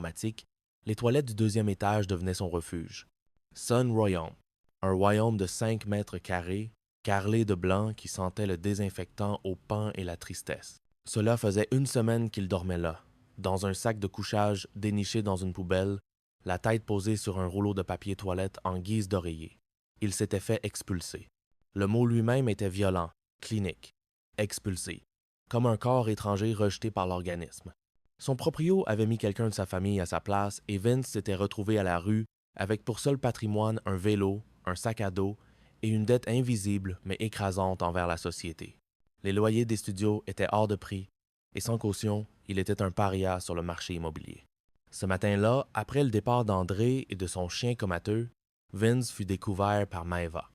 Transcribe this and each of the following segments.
informatique, les toilettes du deuxième étage devenaient son refuge. Sun Royaume, un royaume de 5 mètres carrés, carrelé de blanc qui sentait le désinfectant au pain et la tristesse. Cela faisait une semaine qu'il dormait là, dans un sac de couchage déniché dans une poubelle, la tête posée sur un rouleau de papier toilette en guise d'oreiller. Il s'était fait expulser. Le mot lui-même était violent, clinique, expulsé, comme un corps étranger rejeté par l'organisme. Son proprio avait mis quelqu'un de sa famille à sa place et Vince s'était retrouvé à la rue avec pour seul patrimoine un vélo, un sac à dos et une dette invisible mais écrasante envers la société. Les loyers des studios étaient hors de prix et sans caution, il était un paria sur le marché immobilier. Ce matin-là, après le départ d'André et de son chien comateux, Vince fut découvert par Maeva.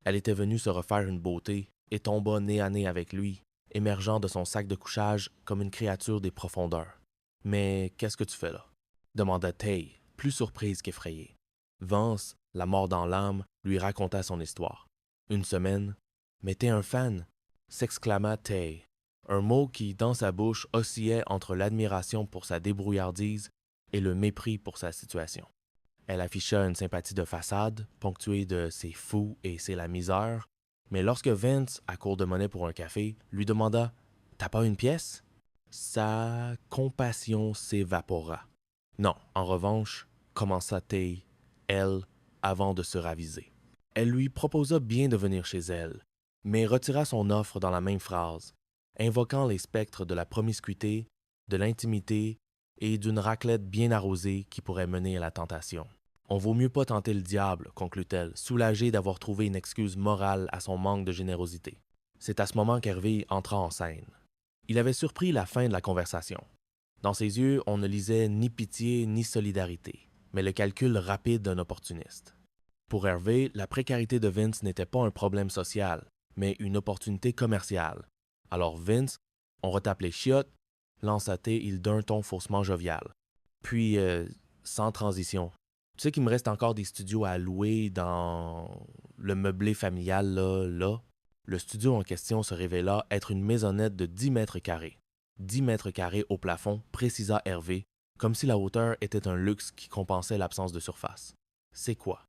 Elle était venue se refaire une beauté et tomba nez à nez avec lui, émergeant de son sac de couchage comme une créature des profondeurs. « Mais qu'est-ce que tu fais là? » demanda Tay, plus surprise qu'effrayée. Vance, la mort dans l'âme, lui raconta son histoire. Une semaine. « Mais t'es un fan! » s'exclama Tay, un mot qui, dans sa bouche, oscillait entre l'admiration pour sa débrouillardise et le mépris pour sa situation. Elle afficha une sympathie de façade, ponctuée de « c'est fou » et « c'est la misère », mais lorsque Vince, à court de monnaie pour un café, lui demanda « T'as pas une pièce? » sa compassion s'évapora. Non, en revanche, commença Tay, elle, avant de se raviser. Elle lui proposa bien de venir chez elle, mais retira son offre dans la même phrase, invoquant les spectres de la promiscuité, de l'intimité et d'une raclette bien arrosée qui pourrait mener à la tentation. « On vaut mieux pas tenter le diable, conclut-elle, soulagée d'avoir trouvé une excuse morale à son manque de générosité. » C'est à ce moment qu'Hervé entra en scène. Il avait surpris la fin de la conversation. Dans ses yeux, on ne lisait ni pitié ni solidarité, mais le calcul rapide d'un opportuniste. Pour Hervé, la précarité de Vince n'était pas un problème social, mais une opportunité commerciale. Alors Vince, on retape les chiottes, lança Tay d'un ton faussement jovial. Puis, sans transition. Tu sais qu'il me reste encore des studios à louer dans le meublé familial, là. Le studio en question se révéla être une maisonnette de 10 mètres carrés. 10 mètres carrés au plafond, précisa Hervé, comme si la hauteur était un luxe qui compensait l'absence de surface. C'est quoi?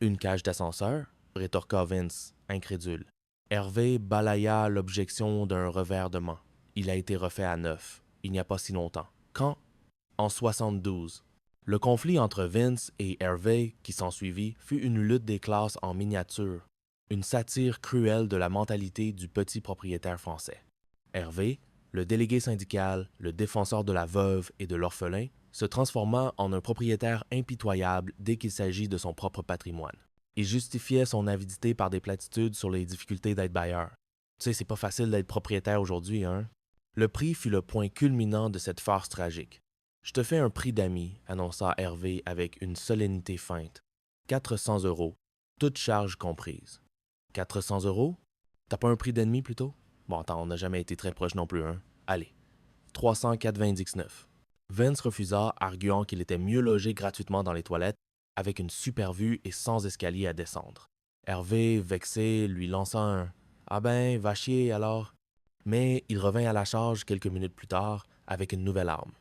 Une cage d'ascenseur? Rétorqua Vince, incrédule. Hervé balaya l'objection d'un revers de main. Il a été refait à neuf, il n'y a pas si longtemps. Quand? En 72. Le conflit entre Vince et Hervé qui s'ensuivit fut une lutte des classes en miniature, une satire cruelle de la mentalité du petit propriétaire français. Hervé, le délégué syndical, le défenseur de la veuve et de l'orphelin, se transforma en un propriétaire impitoyable dès qu'il s'agit de son propre patrimoine. Il justifiait son avidité par des platitudes sur les difficultés d'être bailleur. Tu sais, c'est pas facile d'être propriétaire aujourd'hui, hein? Le prix fut le point culminant de cette farce tragique. « Je te fais un prix d'amis, » annonça Hervé avec une solennité feinte. 400 €, toutes charges comprises. 400 €? T'as pas un prix d'ennemi plutôt? Bon, attends, on n'a jamais été très proche non plus, hein? Allez, 399. Vince refusa, arguant qu'il était mieux logé gratuitement dans les toilettes, avec une super vue et sans escalier à descendre. Hervé, vexé, lui lança un « Ah ben, va chier alors !» Mais il revint à la charge quelques minutes plus tard avec une nouvelle arme.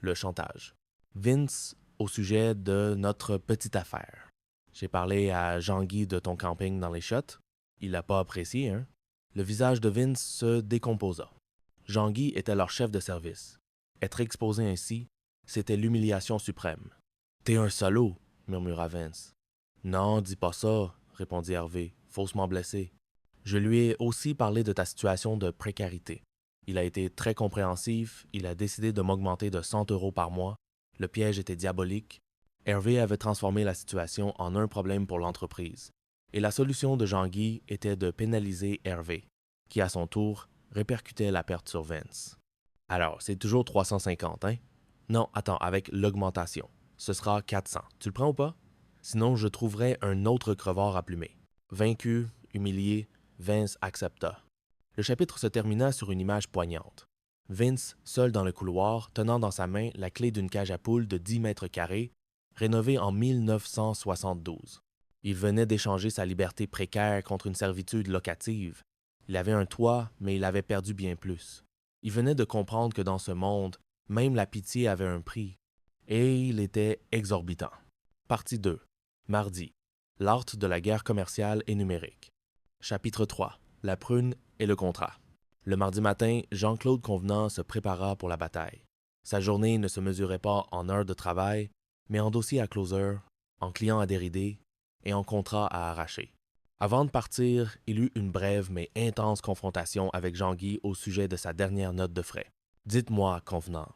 Le chantage. Vince, au sujet de notre petite affaire. J'ai parlé à Jean-Guy de ton camping dans les shots. Il n'a pas apprécié, hein? Le visage de Vince se décomposa. Jean-Guy était leur chef de service. Être exposé ainsi, c'était l'humiliation suprême. « T'es un salaud !» murmura Vince. « Non, dis pas ça !» répondit Hervé, faussement blessé. « Je lui ai aussi parlé de ta situation de précarité. Il a été très compréhensif, il a décidé de m'augmenter de 100 € par mois. Le piège était diabolique. Hervé avait transformé la situation en un problème pour l'entreprise. Et la solution de Jean-Guy était de pénaliser Hervé, qui à son tour répercutait la perte sur Vince. Alors, c'est toujours 350, hein? Non, attends, avec l'augmentation. Ce sera 400. Tu le prends ou pas? Sinon, je trouverai un autre crevard à plumer. Vaincu, humilié, Vince accepta. Le chapitre se termina sur une image poignante. Vince, seul dans le couloir, tenant dans sa main la clé d'une cage à poules de 10 mètres carrés, rénovée en 1972. Il venait d'échanger sa liberté précaire contre une servitude locative. Il avait un toit, mais il avait perdu bien plus. Il venait de comprendre que dans ce monde, même la pitié avait un prix. Et il était exorbitant. Partie 2. Mardi. L'art de la guerre commerciale et numérique. Chapitre 3. La prune et le contrat. Le mardi matin, Jean-Claude Convenant se prépara pour la bataille. Sa journée ne se mesurait pas en heures de travail, mais en dossiers à closer, en clients à dérider et en contrats à arracher. Avant de partir, il eut une brève mais intense confrontation avec Jean-Guy au sujet de sa dernière note de frais. « Dites-moi, Convenant, »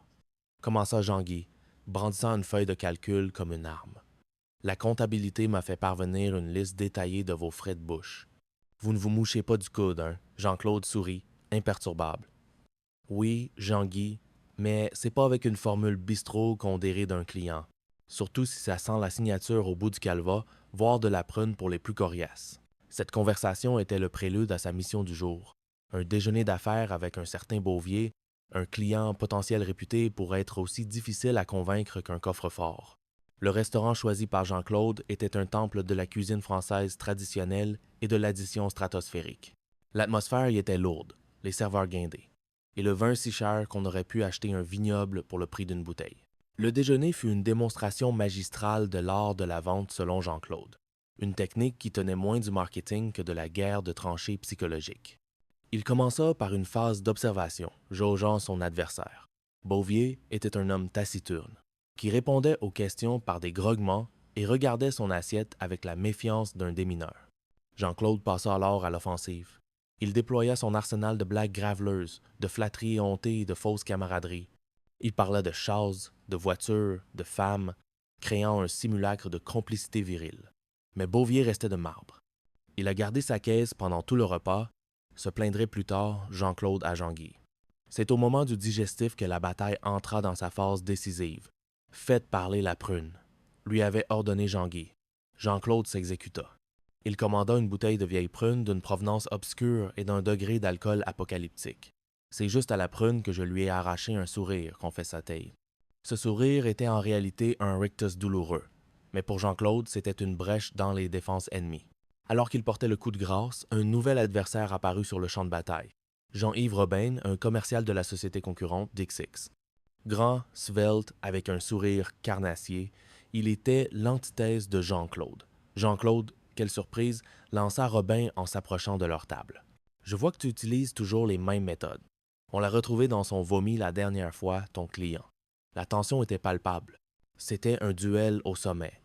commença Jean-Guy, brandissant une feuille de calcul comme une arme. « La comptabilité m'a fait parvenir une liste détaillée de vos frais de bouche. Vous ne vous mouchez pas du coude, hein? » Jean-Claude sourit, imperturbable. « Oui, Jean-Guy, mais c'est pas avec une formule bistrot qu'on déride un client, surtout si ça sent la signature au bout du calva, voire de la prune pour les plus coriaces. » Cette conversation était le prélude à sa mission du jour. Un déjeuner d'affaires avec un certain Beauvier, un client potentiel réputé pour être aussi difficile à convaincre qu'un coffre-fort. Le restaurant choisi par Jean-Claude était un temple de la cuisine française traditionnelle et de l'addition stratosphérique. L'atmosphère y était lourde, les serveurs guindés, et le vin si cher qu'on aurait pu acheter un vignoble pour le prix d'une bouteille. Le déjeuner fut une démonstration magistrale de l'art de la vente selon Jean-Claude, une technique qui tenait moins du marketing que de la guerre de tranchées psychologique. Il commença par une phase d'observation, jaugeant son adversaire. Beauvier était un homme taciturne, qui répondait aux questions par des grognements et regardait son assiette avec la méfiance d'un démineur. Jean-Claude passa alors à l'offensive. Il déploya son arsenal de blagues graveleuses, de flatteries hontées et de fausses camaraderies. Il parla de chasses, de voitures, de femmes, créant un simulacre de complicité virile. Mais Beauvier restait de marbre. Il a gardé sa caisse pendant tout le repas, se plaindrait plus tard Jean-Claude à Jean-Guy. C'est au moment du digestif que la bataille entra dans sa phase décisive. « Faites parler la prune », lui avait ordonné Jean-Guy. Jean-Claude s'exécuta. Il commanda une bouteille de vieille prune d'une provenance obscure et d'un degré d'alcool apocalyptique. C'est juste à la prune que je lui ai arraché un sourire, confessa-t-il. Ce sourire était en réalité un rictus douloureux. Mais pour Jean-Claude, c'était une brèche dans les défenses ennemies. Alors qu'il portait le coup de grâce, un nouvel adversaire apparut sur le champ de bataille. Jean-Yves Robin, un commercial de la société concurrente Dixix. Grand, svelte, avec un sourire carnassier, il était l'antithèse de Jean-Claude. Jean-Claude, quelle surprise, lança Robin en s'approchant de leur table. « Je vois que tu utilises toujours les mêmes méthodes. On l'a retrouvé dans son vomi la dernière fois, ton client. La tension était palpable. C'était un duel au sommet.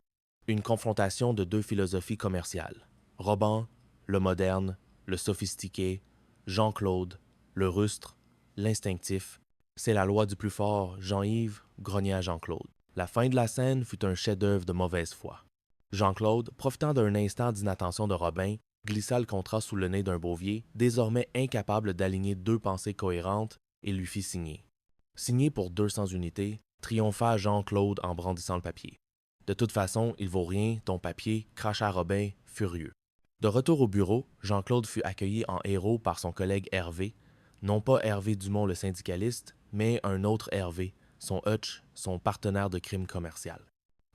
Une confrontation de deux philosophies commerciales. Robin, le moderne, le sophistiqué, Jean-Claude, le rustre, l'instinctif. C'est la loi du plus fort, Jean-Yves, grogna Jean-Claude. La fin de la scène fut un chef-d'œuvre de mauvaise foi. Jean-Claude, profitant d'un instant d'inattention de Robin, glissa le contrat sous le nez d'un Beauvier, désormais incapable d'aligner deux pensées cohérentes, et lui fit signer. Signé pour 200 unités, triompha Jean-Claude en brandissant le papier. De toute façon, il vaut rien, ton papier, cracha Robin, furieux. De retour au bureau, Jean-Claude fut accueilli en héros par son collègue Hervé, non pas Hervé Dumont le syndicaliste, mais un autre Hervé, son Hutch, son partenaire de crime commercial.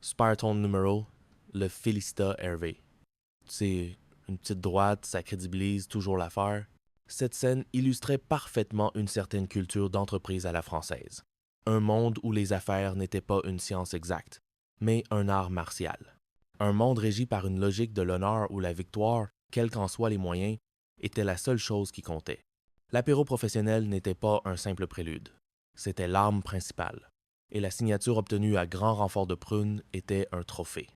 Spartan numéro, le félicita Hervé. C'est une petite droite, ça crédibilise toujours l'affaire. Cette scène illustrait parfaitement une certaine culture d'entreprise à la française. Un monde où les affaires n'étaient pas une science exacte, mais un art martial. Un monde régi par une logique de l'honneur où la victoire, quels qu'en soient les moyens, était la seule chose qui comptait. L'apéro professionnel n'était pas un simple prélude. C'était l'arme principale. Et la signature obtenue à grand renfort de prune était un trophée.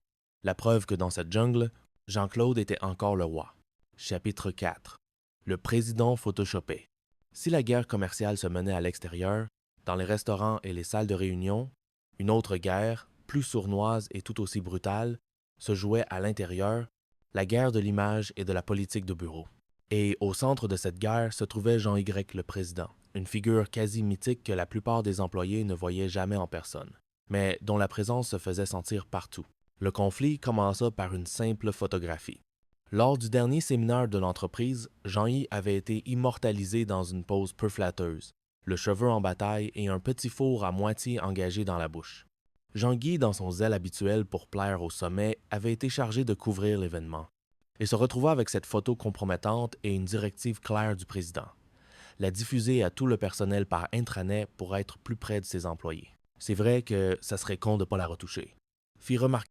La preuve que dans cette jungle, Jean-Claude était encore le roi. Chapitre 4. Le président photoshopé. Si la guerre commerciale se menait à l'extérieur, dans les restaurants et les salles de réunion, une autre guerre, plus sournoise et tout aussi brutale, se jouait à l'intérieur, la guerre de l'image et de la politique de bureau. Et au centre de cette guerre se trouvait Jean-Y le président, une figure quasi mythique que la plupart des employés ne voyaient jamais en personne, mais dont la présence se faisait sentir partout. Le conflit commença par une simple photographie. Lors du dernier séminaire de l'entreprise, Jean-Y avait été immortalisé dans une pose peu flatteuse, le cheveu en bataille et un petit four à moitié engagé dans la bouche. Jean-Guy, dans son zèle habituel pour plaire au sommet, avait été chargé de couvrir l'événement. Il se retrouva avec cette photo compromettante et une directive claire du président. La diffuser à tout le personnel par intranet pour être plus près de ses employés. C'est vrai que ça serait con de pas la retoucher. Fit remarquer